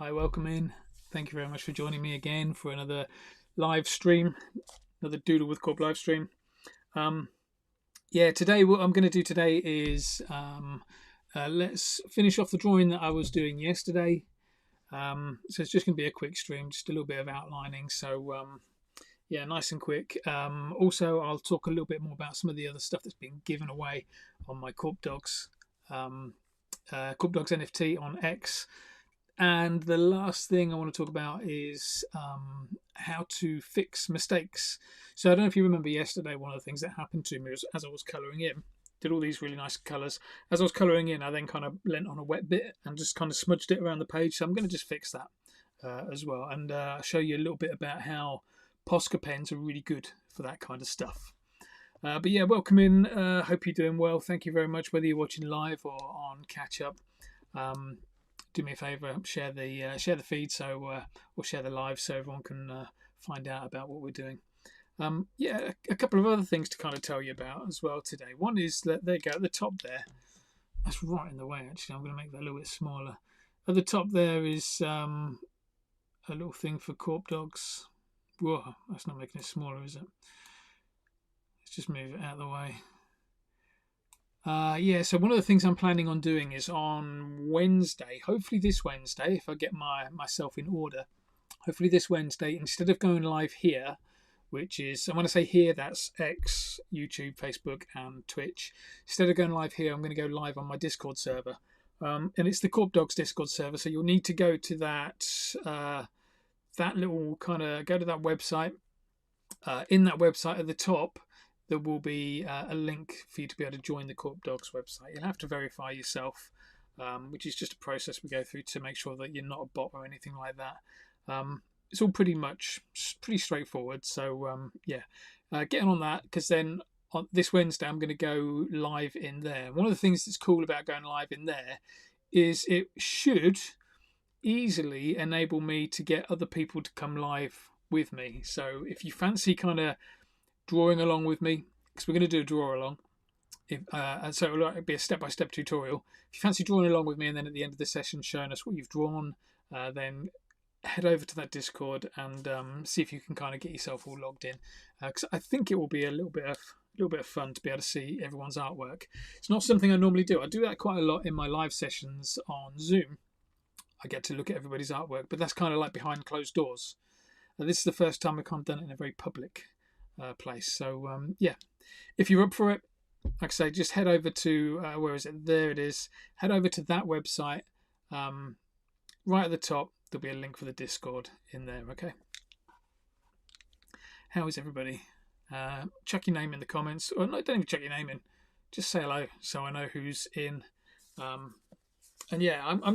Hi, welcome in. Thank you very much for joining me again for another live stream, another Doodle with Korp live stream. Today what I'm going to do today is let's finish off the drawing that I was doing yesterday. So it's just going to be a quick stream, just a little bit of outlining. So nice and quick. Also, I'll talk a little bit more about some of the other stuff that's been given away on my Korp Dogs, Korp Dogs NFT on X. And the last thing I want to talk about is how to fix mistakes. So I don't know if you remember yesterday, one of the things that happened to me was as I was colouring in, did all these really nice colours. As I was colouring in, I then kind of leant on a wet bit and just kind of smudged it around the page. So I'm going to just fix that as well and show you a little bit about how Posca pens are really good for that kind of stuff. But yeah, welcome in. Hope you're doing well. Thank you very much, whether you're watching live or on catch up. Do me a favour, share the feed or share the live so everyone can find out about what we're doing. A couple of other things to kind of tell you about as well today. One is that there you go at the top there. That's right in the way actually. I'm going to make that a little bit smaller. At the top there is a little thing for Korp Dogs. Whoa, that's not making it smaller, is it? Let's just move it out of the way. So one of the things I'm planning on doing is on Wednesday, hopefully this Wednesday, if I get myself in order, hopefully this Wednesday, instead of going live here, which is, and when I say here, that's X, YouTube, Facebook, and Twitch. Instead of going live here, I'm going to go live on my Discord server. And it's the Korp Dogs Discord server, so you'll need to go to that little kind of, go to that website. In that website at the top, there will be a link for you to be able to join the Korp Dogs website. You'll have to verify yourself, which is just a process we go through to make sure that you're not a bot or anything like that. It's all pretty straightforward. So getting on that, because then on this Wednesday I'm going to go live in there. One of the things that's cool about going live in there is it should easily enable me to get other people to come live with me. So if you fancy kind of drawing along with me, because we're going to do a draw along, so it'll be a step-by-step tutorial. If you fancy drawing along with me and then at the end of the session showing us what you've drawn, then head over to that Discord and see if you can kind of get yourself all logged in, because I think it will be a little bit of fun to be able to see everyone's artwork. It's not something I normally do. I do that quite a lot in my live sessions on Zoom. I get to look at everybody's artwork, but that's kind of like behind closed doors. This is the first time I've kind of done it in a very public place. So if you're up for it, like I say, just head over to where is it? There it is. Head over to that website. Right at the top, there'll be a link for the Discord in there. Okay. How is everybody? Chuck your name in the comments, or no, don't even chuck your name in. Just say hello so I know who's in. I'm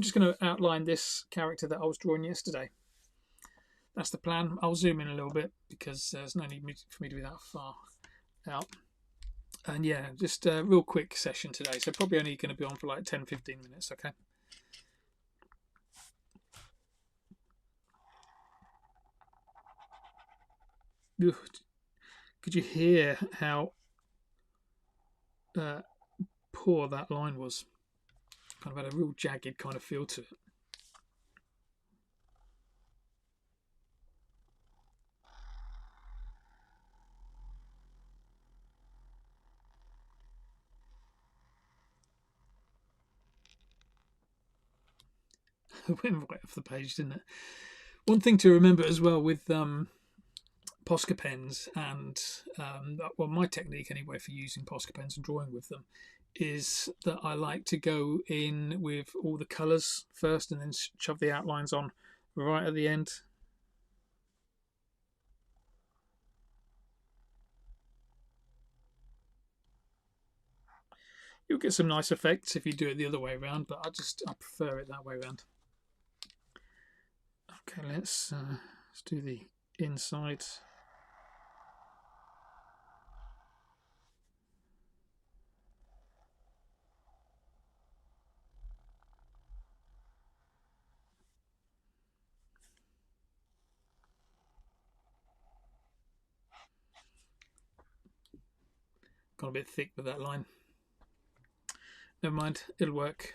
just going to outline this character that I was drawing yesterday. That's the plan. I'll zoom in a little bit because there's no need for me to be that far out. And yeah, just a real quick session today. So probably only going to be on for like 10-15 minutes, okay? Could you hear how poor that line was? Kind of had a real jagged kind of feel to it. It went right off the page, didn't it? One thing to remember as well with Posca pens and my technique anyway for using Posca pens and drawing with them is that I like to go in with all the colours first and then shove the outlines on right at the end. You'll get some nice effects if you do it the other way around, but I prefer it that way around. Okay, let's do the inside. Got a bit thick with that line. Never mind, it'll work.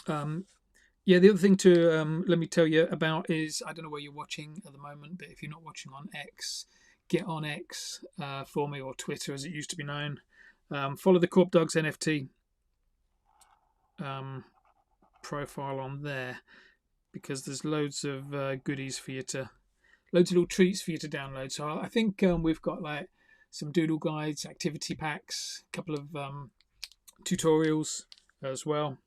Yeah, the other thing to let me tell you about is, I don't know where you're watching at the moment, but if you're not watching on X, get on X for me, or Twitter as it used to be known. Follow the Korp Dogs NFT profile on there, because there's loads of goodies for you to, loads of little treats for you to download. So I think we've got like some Doodle guides, activity packs, a couple of tutorials as well.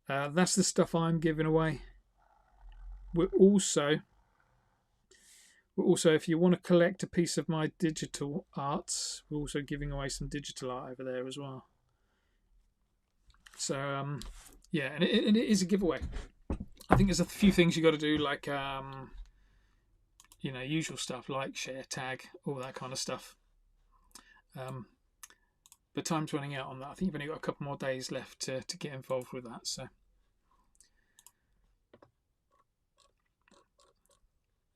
That's the stuff I'm giving away. We're also, if you want to collect a piece of my digital arts, we're also giving away some digital art over there as well. So yeah, and it is a giveaway. I think there's a few things you got to do, like usual stuff like share, tag, all that kind of stuff. But time's running out on that. I think you've only got a couple more days left to get involved with that. So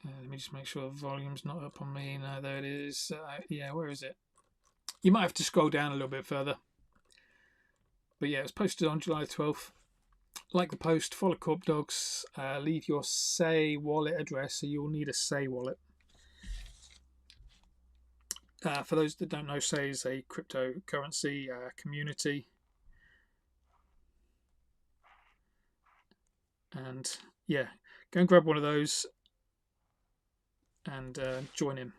let me just make sure the volume's not up on me. No, there it is. Yeah, where is it? You might have to scroll down a little bit further. But yeah, it was posted on July 12th. Like the post, follow Korp Dogs, leave your Say wallet address, so you'll need a Say wallet. For those that don't know, Say is a cryptocurrency community. And yeah, go and grab one of those and join in.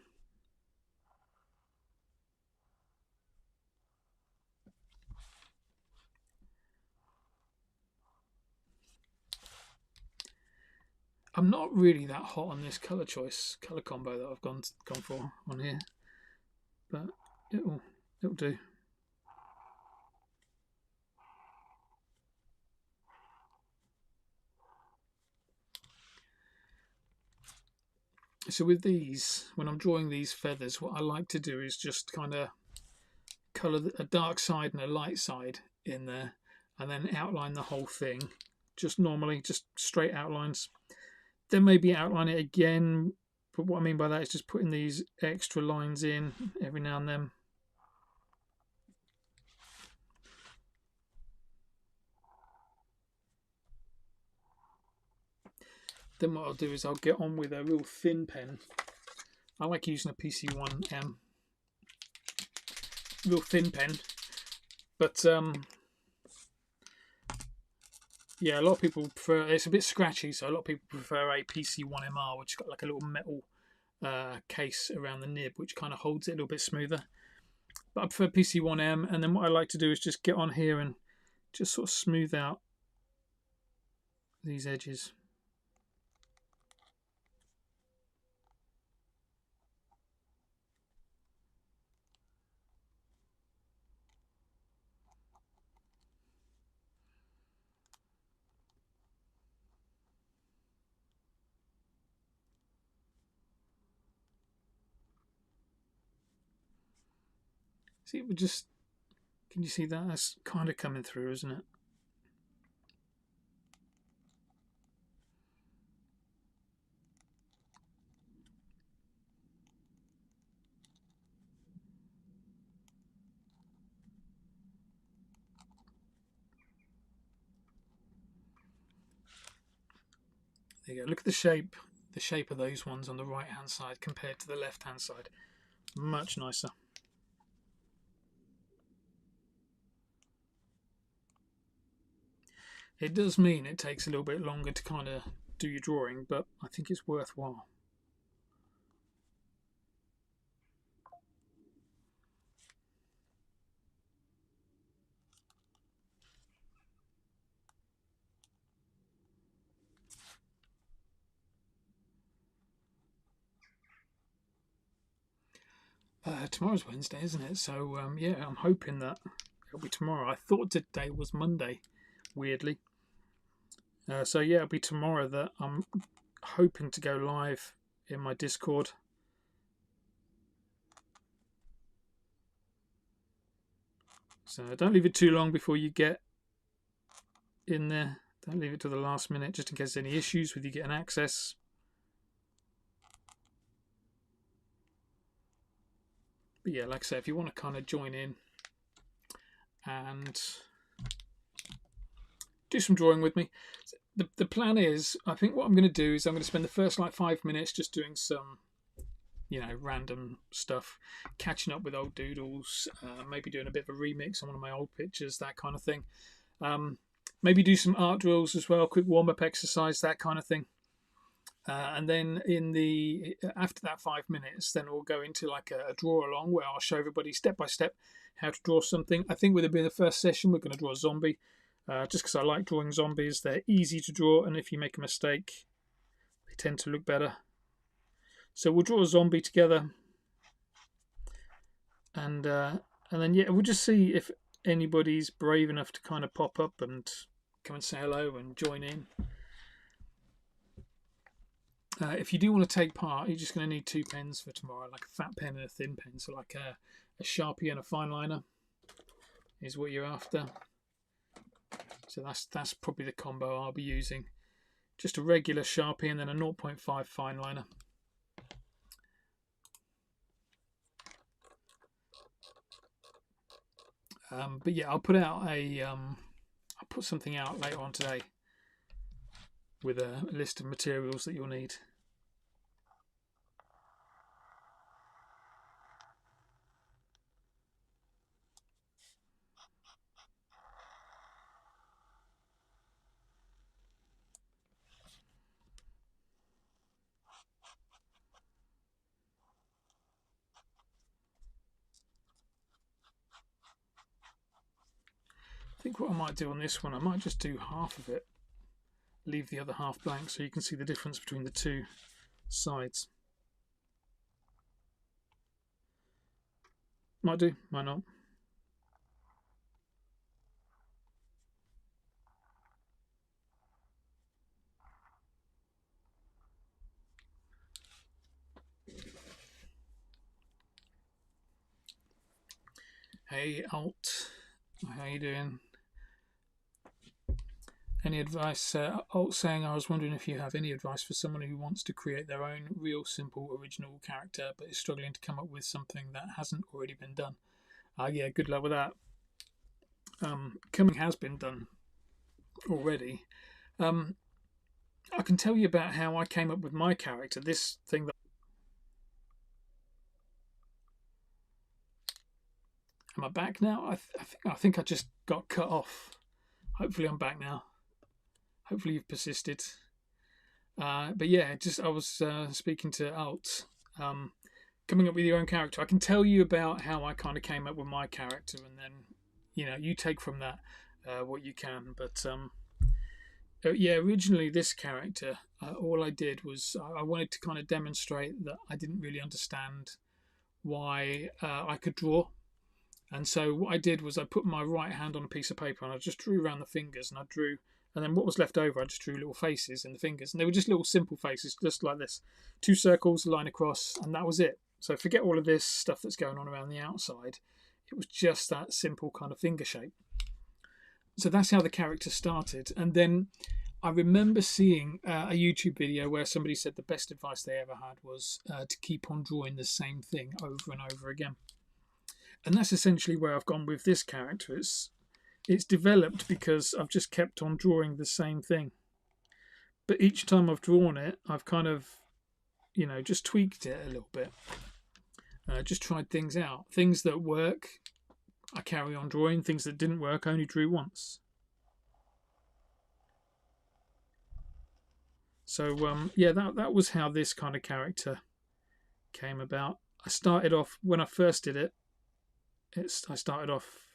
I'm not really that hot on this colour combo that I've gone for on here, but it'll do. So with these, when I'm drawing these feathers, what I like to do is just kind of colour a dark side and a light side in there, and then outline the whole thing, just normally, just straight outlines. Then maybe outline it again, but what I mean by that is just putting these extra lines in every now and then. Then what I'll do is I'll get on with a real thin pen. I like using a PC1M, real thin pen, but yeah, a lot of people prefer, it's a bit scratchy, so a lot of people prefer a PC1MR, which has got like a little metal case around the nib, which kind of holds it a little bit smoother. But I prefer PC1M, and then what I like to do is just get on here and just sort of smooth out these edges. See, it would just, can you see that? That's kind of coming through, isn't it? There you go. Look at the shape of those ones on the right hand side compared to the left hand side. Much nicer. It does mean it takes a little bit longer to kind of do your drawing, but I think it's worthwhile. Tomorrow's Wednesday, isn't it? So yeah, I'm hoping that it'll be tomorrow. I thought today was Monday, weirdly. So yeah, it'll be tomorrow that I'm hoping to go live in my Discord. So don't leave it too long before you get in there. Don't leave it to the last minute, just in case there's any issues with you getting access. But yeah, like I say, if you want to kind of join in and do some drawing with me. The plan is, I think what I'm going to do is I'm going to spend the first like 5 minutes just doing some, random stuff, catching up with old doodles, maybe doing a bit of a remix on one of my old pictures, that kind of thing. Maybe do some art drills as well, quick warm-up exercise, that kind of thing. And then after that 5 minutes, then we'll go into like a draw along where I'll show everybody step by step how to draw something. I think with it being the first session, we're going to draw a zombie, just because I like drawing zombies. They're easy to draw, and if you make a mistake, they tend to look better. So we'll draw a zombie together, and then we'll just see if anybody's brave enough to kind of pop up and come and say hello and join in. If you do want to take part, you're just going to need 2 pens for tomorrow, like a fat pen and a thin pen. So like a Sharpie and a fine liner is what you're after. So that's probably the combo I'll be using. Just a regular Sharpie and then a 0.5 fine liner. But yeah, I'll put something out later on today with a list of materials that you'll need. I think what I might do on this one, I might just do half of it, leave the other half blank so you can see the difference between the 2 sides. Might do, might not. Hey Alt, how you doing? Any advice? Alt saying, I was wondering if you have any advice for someone who wants to create their own real, simple, original character, but is struggling to come up with something that hasn't already been done. Yeah, good luck with that. Coming has been done already. I can tell you about how I came up with my character. This thing that. Am I back now? I think I just got cut off. Hopefully I'm back now. Hopefully you've persisted. But yeah, I was speaking to Alt. Coming up with your own character. I can tell you about how I kind of came up with my character, and then you take from that what you can. But yeah, originally this character, all I did was I wanted to kind of demonstrate that I didn't really understand why I could draw. And so what I did was I put my right hand on a piece of paper and I just drew around the fingers, and then what was left over I just drew little faces in the fingers, and they were just little simple faces, just like this, 2 circles, a line across, and that was it. So forget all of this stuff that's going on around the outside. It was just that simple kind of finger shape. So that's how the character started. And then I remember seeing a YouTube video where somebody said the best advice they ever had was to keep on drawing the same thing over and over again. And that's essentially where I've gone with this character. It's developed because I've just kept on drawing the same thing. But each time I've drawn it, I've kind of, just tweaked it a little bit. Just tried things out. Things that work, I carry on drawing. Things that didn't work, I only drew once. So, yeah, that was how this kind of character came about. I started off, when I first did it, I started off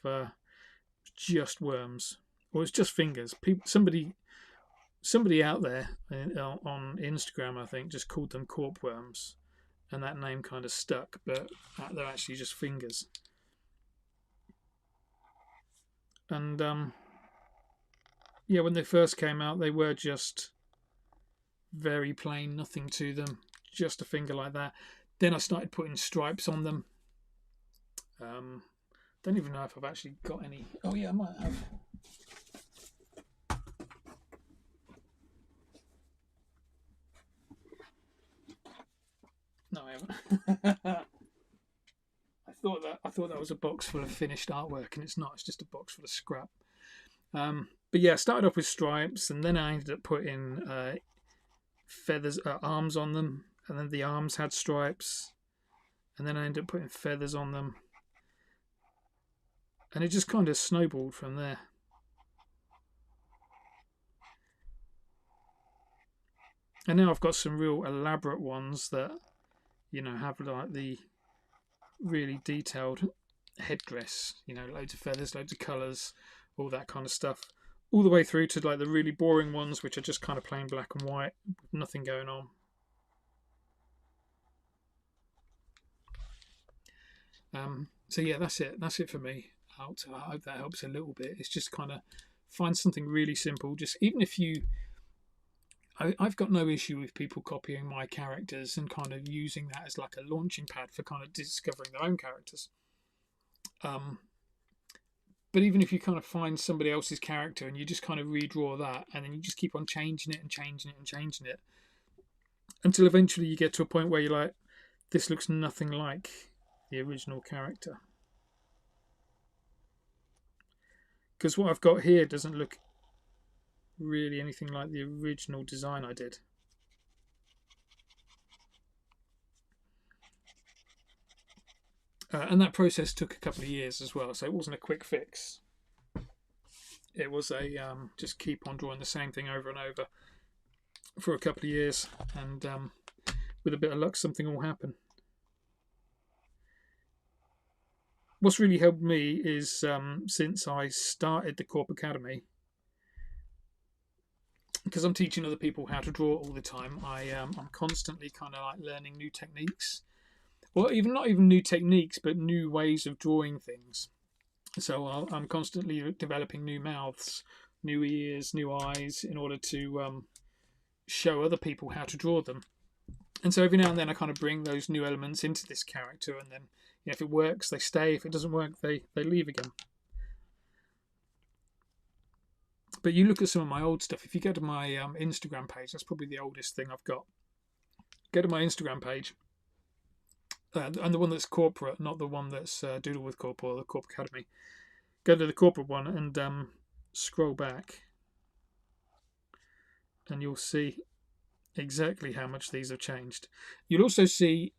just worms, or it's just fingers. Somebody out there on Instagram, I think, just called them Korp worms, and that name kind of stuck. But they're actually just fingers. And yeah, when they first came out, they were just very plain, nothing to them, just a finger like that. Then I started putting stripes on them. Don't even know if I've actually got any. Oh yeah, I might have. No, I haven't. I thought that was a box full of finished artwork, and it's not. It's just a box full of scrap. But yeah, I started off with stripes, and then I ended up putting feathers, arms on them, and then the arms had stripes, and then I ended up putting feathers on them, and it just kind of snowballed from there. And now I've got some real elaborate ones that, you know, have like the really detailed headdress, you know, loads of feathers, loads of colours, all that kind of stuff, all the way through to like the really boring ones, which are just kind of plain black and white, with nothing going on. So yeah, that's it for me. I hope that helps a little bit. It's just kind of find something really simple. Just even if you, I've got no issue with people copying my characters and kind of using that as like a launching pad for kind of discovering their own characters. But even if you kind of find somebody else's character and you just kind of redraw that, and then you just keep on changing it and changing it and changing it until eventually you get to a point where you're like, this looks nothing like the original character. Because what I've got here doesn't look really anything like the original design I did. And that process took a couple of years as well, so it wasn't a quick fix. It was a just keep on drawing the same thing over and over for a couple of years, and with a bit of luck, something will happen. What's really helped me is since I started the Korp Academy, because I'm teaching other people how to draw all the time, I'm constantly kind of like learning new techniques. Well, even not even new techniques, but new ways of drawing things. So I'm constantly developing new mouths, new ears, new eyes, in order to show other people how to draw them. And so every now and then I kind of bring those new elements into this character, and then, you know, if it works, they stay. If it doesn't work, they leave again. But you look at some of my old stuff. If you go to my Instagram page, that's probably the oldest thing I've got. Go to my Instagram page. And the one that's corporate, not the one that's Doodle with Korp or the Korp Academy. Go to the corporate one and scroll back, and you'll see exactly how much these have changed. You'll also see,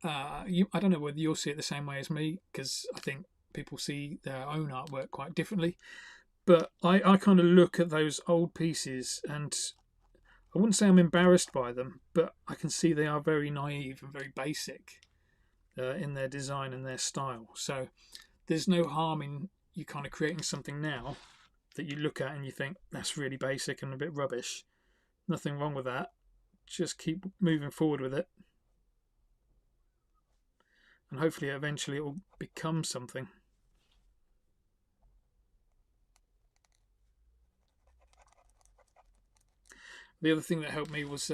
I don't know whether you'll see it the same way as me, because I think people see their own artwork quite differently. But I kind of look at those old pieces, and I wouldn't say I'm embarrassed by them, but I can see they are very naive and very basic in their design and their style. So there's no harm in you kind of creating something now that you look at and you think that's really basic and a bit rubbish. Nothing wrong with that. Just keep moving forward with it, and hopefully eventually it will become something. The other thing that helped me was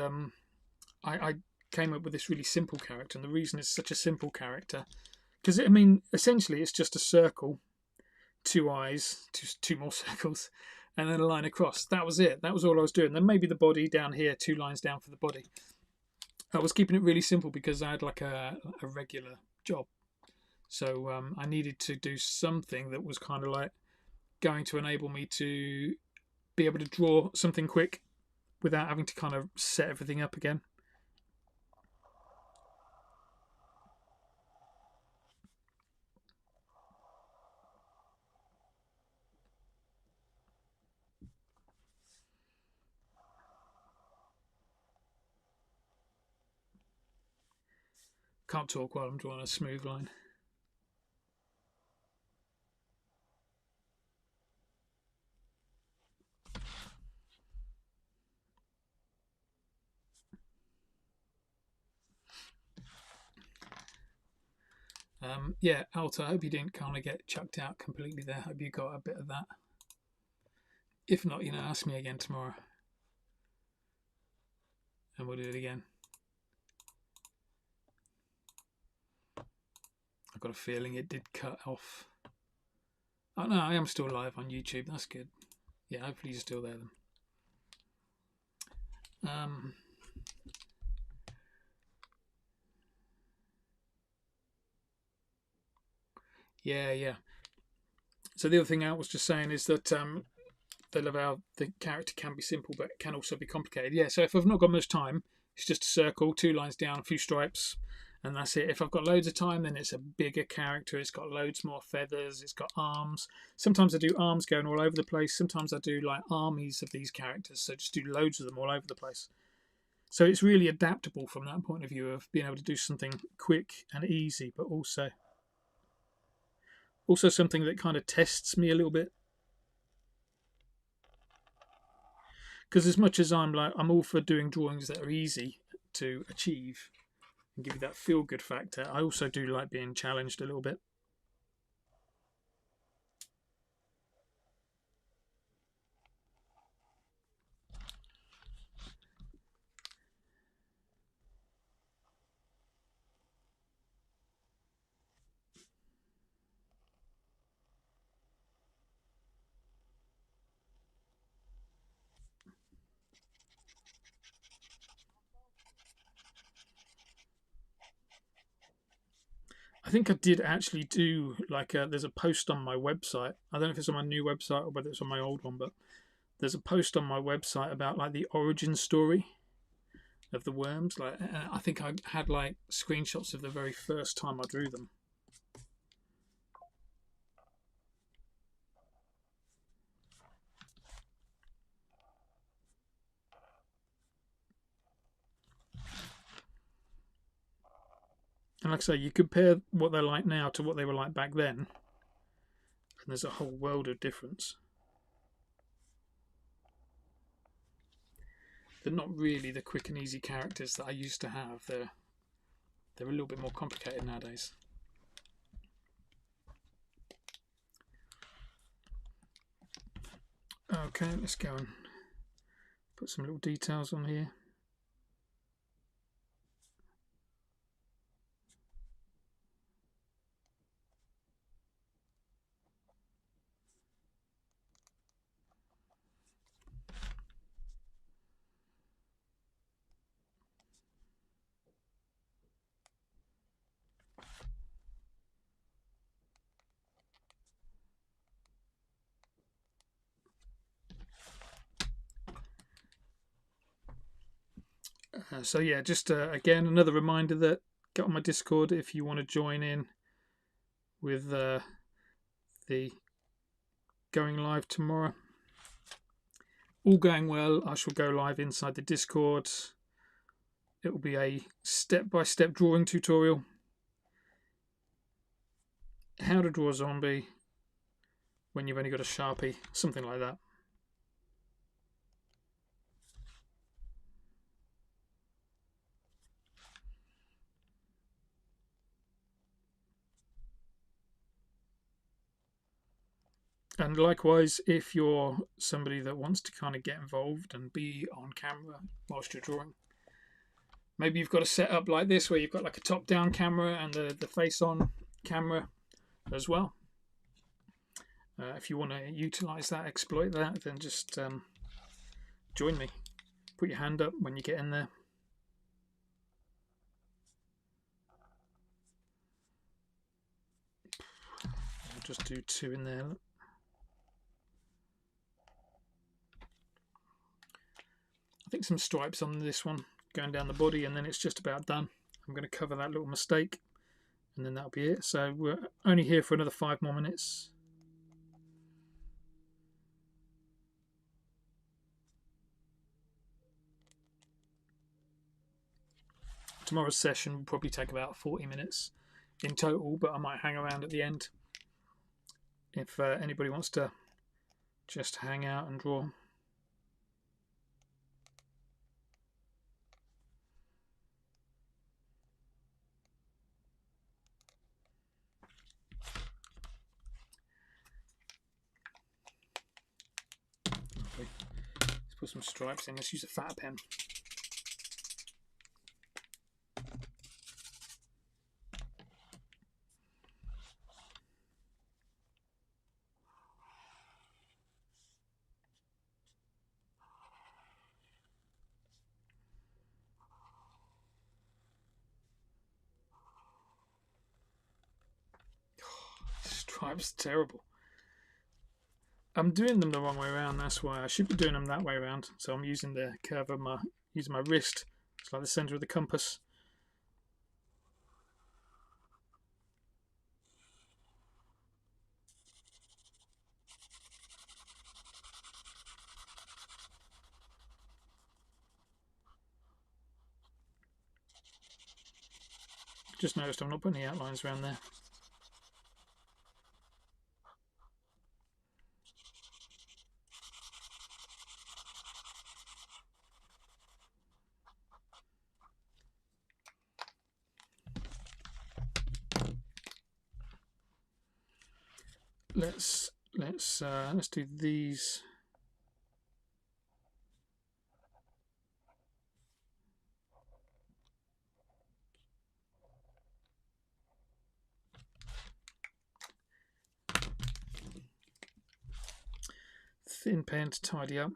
I came up with this really simple character, and the reason it's such a simple character, because I mean, essentially it's just a circle, two eyes, two more circles, and then a line across. That was it. That was all I was doing. Then maybe the body down here, 2 lines down for the body. I was keeping it really simple because I had like a regular job, so I needed to do something that was kind of like going to enable me to be able to draw something quick without having to kind of set everything up again. Can't talk while I'm drawing a smooth line. Yeah, Alta, I hope you didn't kind of get chucked out completely there. I hope you got a bit of that. If not, you know, ask me again tomorrow, and we'll do it again. I've got a feeling it did cut off. Oh no, I am still live on YouTube. That's good. Yeah, hopefully you're still there then. Yeah. So the other thing I was just saying is that I love how the character can be simple, but it can also be complicated. Yeah, so if I've not got much time, it's just a circle, 2 lines down, a few stripes, and that's it. If I've got loads of time, then it's a bigger character. It's got loads more feathers. It's got arms. Sometimes I do arms going all over the place. Sometimes I do like armies of these characters, so just do loads of them all over the place. So it's really adaptable from that point of view of being able to do something quick and easy, but also something that kind of tests me a little bit. Because as much as I'm all for doing drawings that are easy to achieve and give you that feel good factor, I also do like being challenged a little bit. I think I did actually do there's a post on my website. I don't know if it's on my new website or whether it's on my old one, but there's a post on my website about like the origin story of the worms. Like, I think I had like screenshots of the very first time I drew them. And like I say, you compare what they're like now to what they were like back then, and there's a whole world of difference. They're not really the quick and easy characters that I used to have. They're a little bit more complicated nowadays. Okay, let's go and put some little details on here. So yeah, just again another reminder that get on my Discord if you want to join in with the going live tomorrow. All going well, I shall go live inside the Discord. It will be a step-by-step drawing tutorial. How to draw a zombie when you've only got a Sharpie, something like that. And likewise, if you're somebody that wants to kind of get involved and be on camera whilst you're drawing, maybe you've got a setup like this where you've got like a top-down camera and the face-on camera as well. If you want to utilize that, exploit that, then just join me. Put your hand up when you get in there. I'll just do 2 in there. I think some stripes on this one going down the body, and then it's just about done. I'm going to cover that little mistake, and then that'll be it. So we're only here for another 5 more minutes. Tomorrow's session will probably take about 40 minutes in total, but I might hang around at the end if anybody wants to just hang out and draw. Let's put some stripes in. Let's use a fat pen. Stripes terrible. I'm doing them the wrong way around. That's why I should be doing them that way around. So I'm using the curve of using my wrist. It's like the center of the compass. Just noticed I'm not putting any outlines around there. Let's do these. Thin pen to tidy up.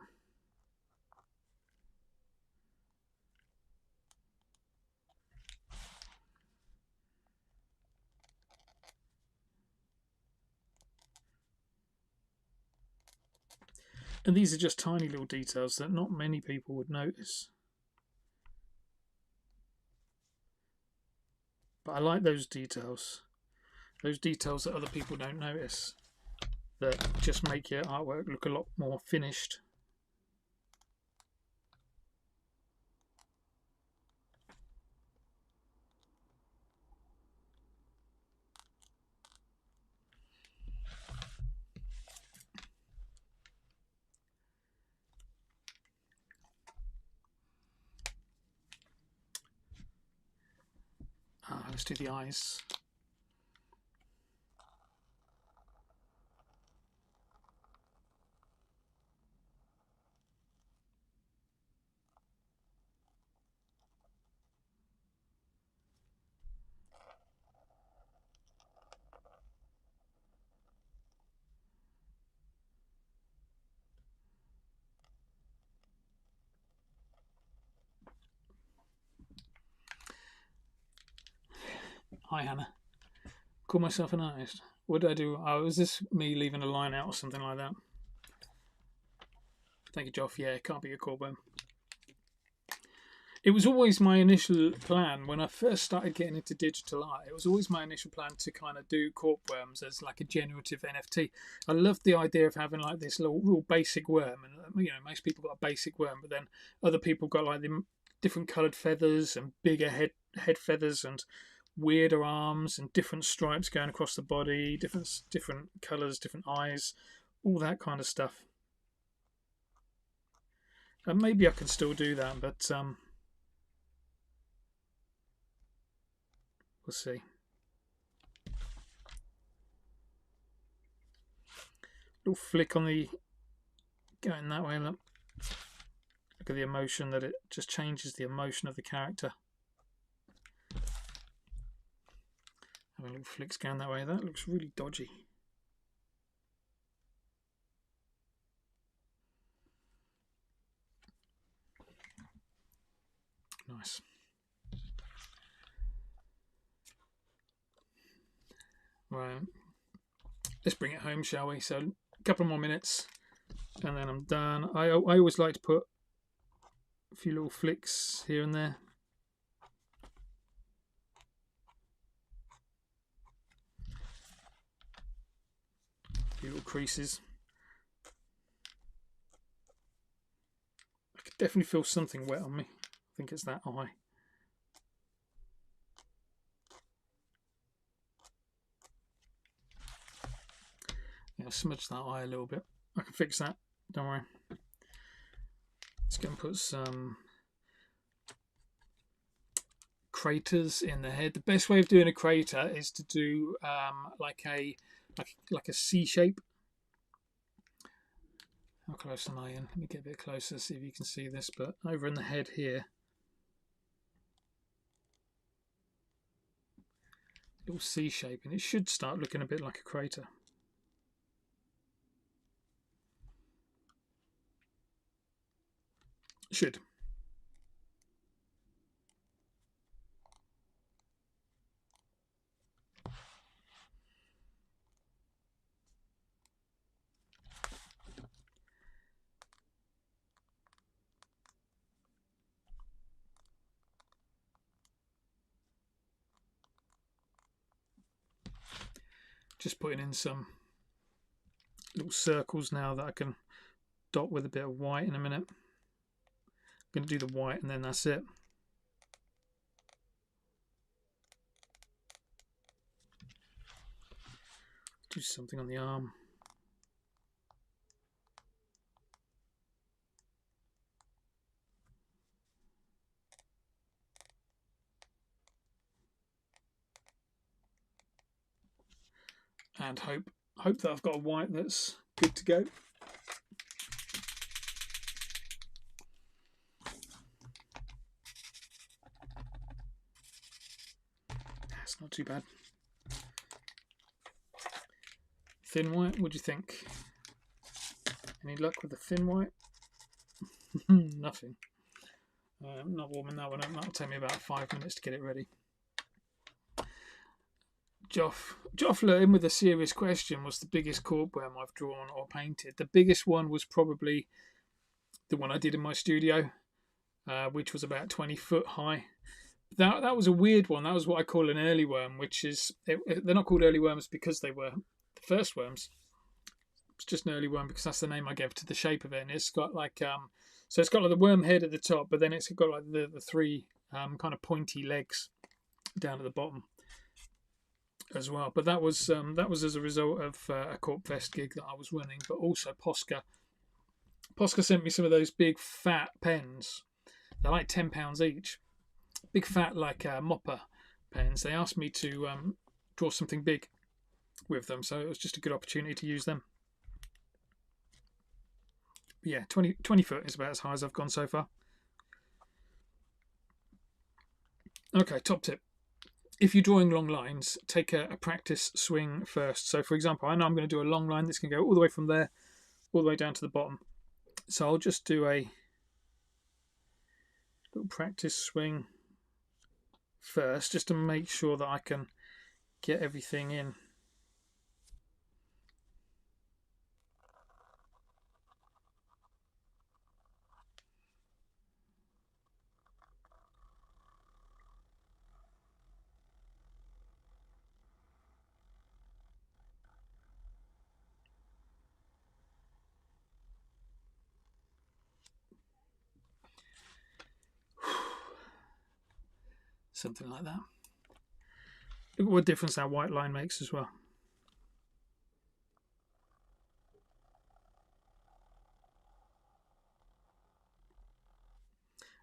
And these are just tiny little details that not many people would notice. But I like those details that other people don't notice, that just make your artwork look a lot more finished. Let's do the eyes. Hi Hannah. Call myself an artist. What did I do? Oh, was this me leaving a line out or something like that? Thank you, Joff. Yeah, it can't be a Korp. It was always my initial plan when I first started getting into digital art. It was always my initial plan to kind of do Korp worms as like a generative NFT. I loved the idea of having like this little real basic worm, and you know, most people got a basic worm, but then other people got like the different coloured feathers and bigger head feathers and weirder arms and different stripes going across the body, different colours, different eyes, all that kind of stuff. And maybe I can still do that, but we'll see. Little flick on the going that way. Look at the emotion that it just changes the emotion of the character. Having little flicks going that way. That looks really dodgy. Nice. Right. Let's bring it home, shall we? So a couple more minutes and then I'm done. I always like to put a few little flicks here and there. A few little creases. I could definitely feel something wet on me. I think it's that eye. Yeah, smudge that eye a little bit. I can fix that, don't worry. Let's go and put some craters in the head. The best way of doing a crater is to do like a C shape. How close am I in? Let me get a bit closer, see if you can see this. But over in the head here, little C shape, and it should start looking a bit like a crater. Should. Just putting in some little circles now that I can dot with a bit of white in a minute. I'm going to do the white and then that's it. Do something on the arm. And hope that I've got a white that's good to go. That's not too bad. Thin white, what do you think? Any luck with the thin white? Nothing. I'm not warming that one up. That'll take me about 5 minutes to get it ready. Joffler in with a serious question. What's the biggest Korp worm I've drawn or painted? The biggest one was probably the one I did in my studio, which was about 20 foot high. That was a weird one. That was what I call an early worm, which is, they're not called early worms because they were the first worms. It's just an early worm because that's the name I gave to the shape of it. And it's got like, so it's got like the worm head at the top, but then it's got like the three kind of pointy legs down at the bottom as well. But that was as a result of a Korp Fest gig that I was running, but also Posca. Posca sent me some of those big fat pens. They're like £10 each. Big fat like mopper pens. They asked me to draw something big with them, so it was just a good opportunity to use them. But yeah, 20 foot is about as high as I've gone so far. Okay, top tip. If you're drawing long lines, take a practice swing first. So for example, I know I'm going to do a long line that's going to go all the way from there, all the way down to the bottom. So I'll just do a little practice swing first, just to make sure that I can get everything in. Something like that. Look at what difference that white line makes as well.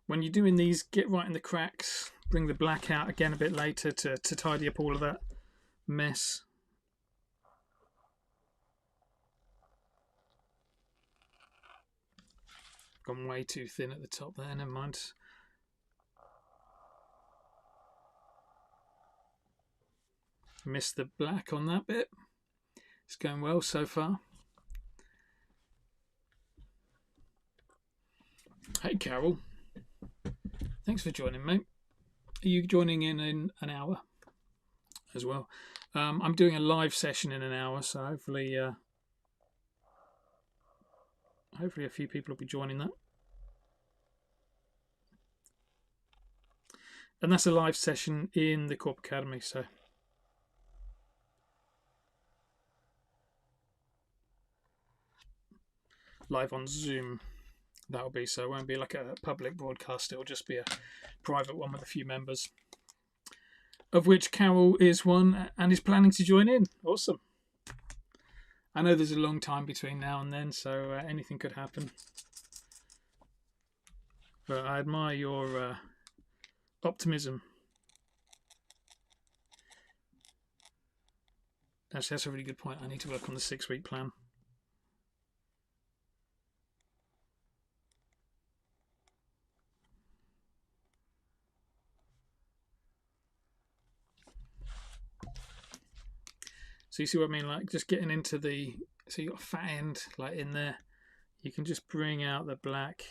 When you're doing these, get right in the cracks. Bring the black out again a bit later to tidy up all of that mess. Gone way too thin at the top there, never mind. Missed the black on that bit. It's going well so far. Hey Carol, thanks for joining, mate. Are you joining in an hour as well? I'm doing a live session in an hour, so hopefully a few people will be joining that. And that's a live session in the Korp Academy, so live on Zoom that'll be, so it won't be like a public broadcast, it'll just be a private one with a few members, of which Carol is one and is planning to join in. Awesome. I know there's a long time between now and then, so anything could happen, but I admire your optimism. Actually, that's a really good point. I need to work on the 6-week plan. So you see what I mean? Like just getting into the, so you got a fat end like in there. You can just bring out the black.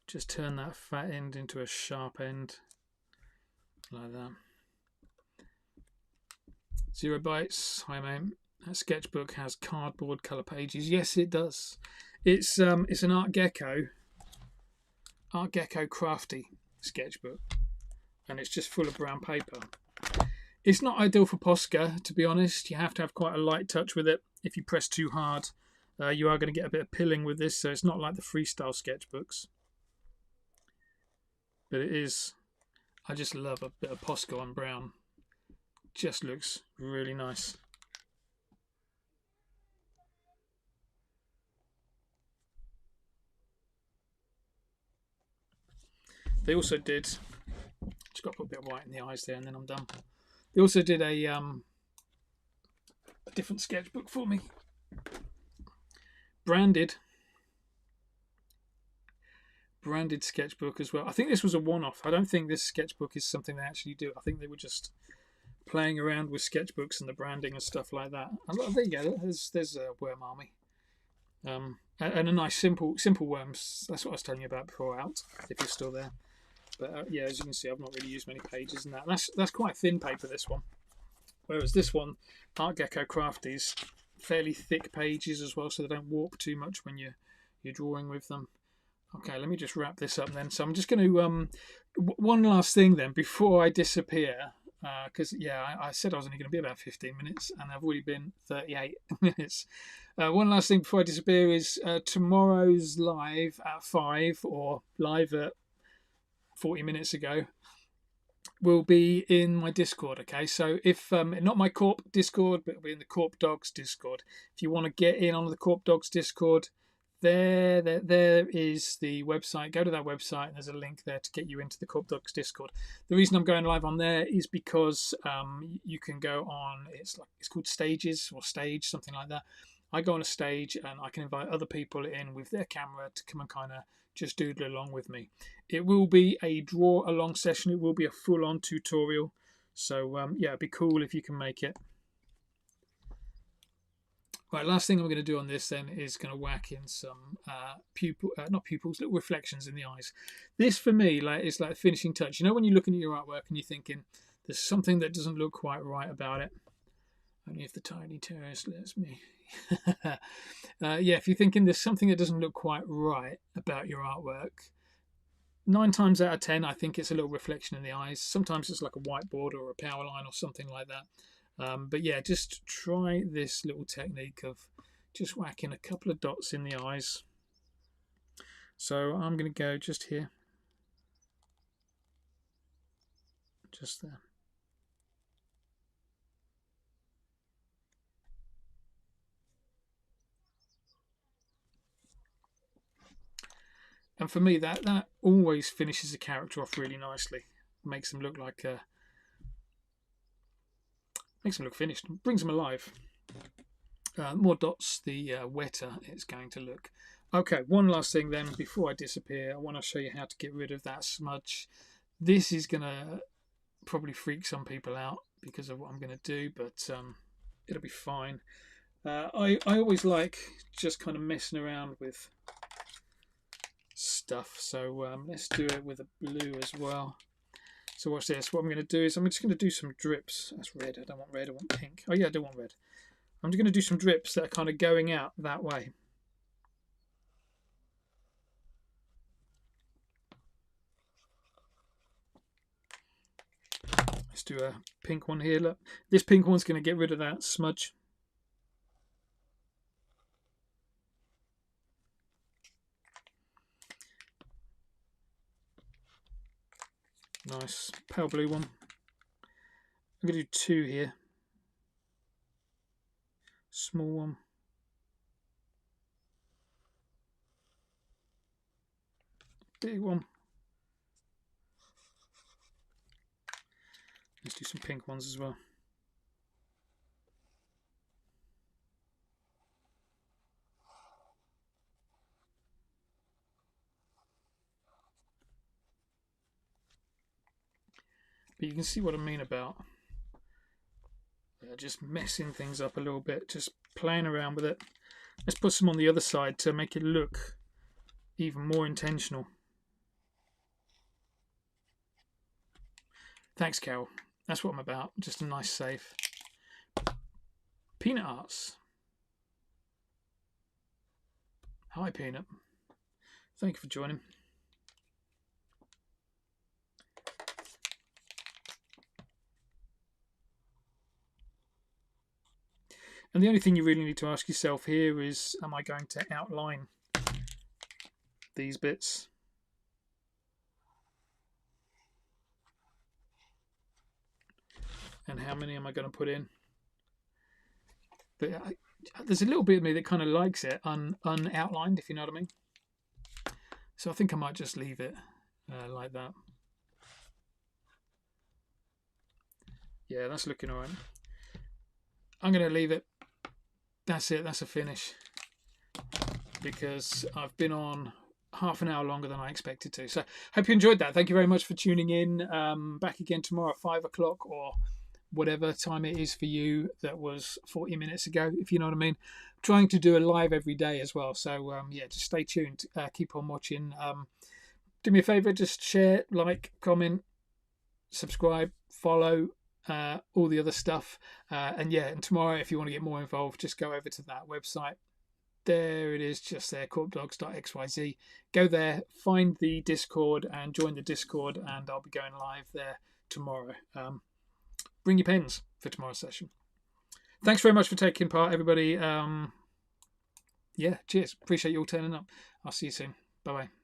Just turn that fat end into a sharp end like that. 0 bytes. Hi mate. That sketchbook has cardboard colour pages. Yes, it does. It's an Art Gecko crafty sketchbook, and it's just full of brown paper. It's not ideal for Posca, to be honest. You have to have quite a light touch with it. If you press too hard, you are going to get a bit of pilling with this, so it's not like the freestyle sketchbooks. But it is, I just love a bit of Posca on brown. Just looks really nice. They also did, just got to put a bit of white in the eyes there and then I'm done. They also did a different sketchbook for me. Branded sketchbook as well. I think this was a one-off. I don't think this sketchbook is something they actually do. I think they were just playing around with sketchbooks and the branding and stuff like that. And there you go. There's a worm army. And a nice simple worms. That's what I was telling you about before out, if you're still there. But yeah, as you can see, I've not really used many pages in that. That's quite thin paper, this one. Whereas this one, Art Gecko Crafties, fairly thick pages as well, so they don't warp too much when you're drawing with them. Okay, let me just wrap this up then. So I'm just going to one last thing then before I disappear, because yeah, I said I was only going to be about 15 minutes, and I've already been 38 minutes. One last thing before I disappear is tomorrow's live at 5 or live at 40 minutes ago will be in my Discord. Okay, so if not my Korp Discord, but it'll be in the Korp Dogs Discord. If you want to get in on the Korp Dogs Discord, there is the website. Go to that website and there's a link there to get you into the Korp Dogs Discord. The reason I'm going live on there is because you can go on, it's called Stages or Stage, something like that. I go on a stage and I can invite other people in with their camera to come and kind of just doodle along with me. It will be a draw along session. It will be a full-on tutorial. So yeah, it'd be cool if you can make it. Right, last thing I'm going to do on this then is going to whack in some little reflections in the eyes. This for me is like a finishing touch. You know when you're looking at your artwork and you're thinking there's something that doesn't look quite right about it. Only if the tiny terrorist lets me. Yeah, if you're thinking there's something that doesn't look quite right about your artwork, 9 times out of 10 I think it's a little reflection in the eyes. Sometimes it's like a whiteboard or a power line or something like that. But yeah, just try this little technique of just whacking a couple of dots in the eyes. So I'm going to go just here, just there. And for me, that always finishes a character off really nicely. Makes them look like makes them look finished. Brings them alive. More dots, the wetter it's going to look. Okay, one last thing then before I disappear. I want to show you how to get rid of that smudge. This is going to probably freak some people out because of what I'm going to do, but it'll be fine. I always like just kind of messing around with stuff, so let's do it with a blue as well. So watch this. What I'm going to do is I'm just going to do some drips. That's red. I don't want red. I want pink. Oh yeah, I do want red. I'm just going to do some drips that are kind of going out that way. Let's do a pink one here. Look, this pink one's going to get rid of that smudge. Nice pale blue one. I'm going to do 2 here. Small one. Big one. Let's do some pink ones as well. But you can see what I mean about just messing things up a little bit, just playing around with it. Let's put some on the other side to make it look even more intentional. Thanks, Carol. That's what I'm about. Just a nice save. Peanut Arts. Hi, Peanut. Thank you for joining. And the only thing you really need to ask yourself here is, am I going to outline these bits? And how many am I going to put in? But there's a little bit of me that kind of likes it unoutlined, if you know what I mean. So I think I might just leave it like that. Yeah, that's looking all right. I'm going to leave it. That's it. That's a finish. Because I've been on half an hour longer than I expected to. So hope you enjoyed that. Thank you very much for tuning in. Back again tomorrow at 5 o'clock or whatever time it is for you. That was 40 minutes ago, if you know what I mean. I'm trying to do a live every day as well. So yeah, just stay tuned. Keep on watching. Do me a favour, just share, like, comment, subscribe, follow, all the other stuff. And yeah, and tomorrow, if you want to get more involved, just go over to that website. There it is, just there, korpdogs.xyz. Go there, find the Discord and join the Discord, and I'll be going live there tomorrow. Bring your pens for tomorrow's session. Thanks very much for taking part, everybody. Yeah, cheers. Appreciate you all turning up. I'll see you soon. Bye-bye.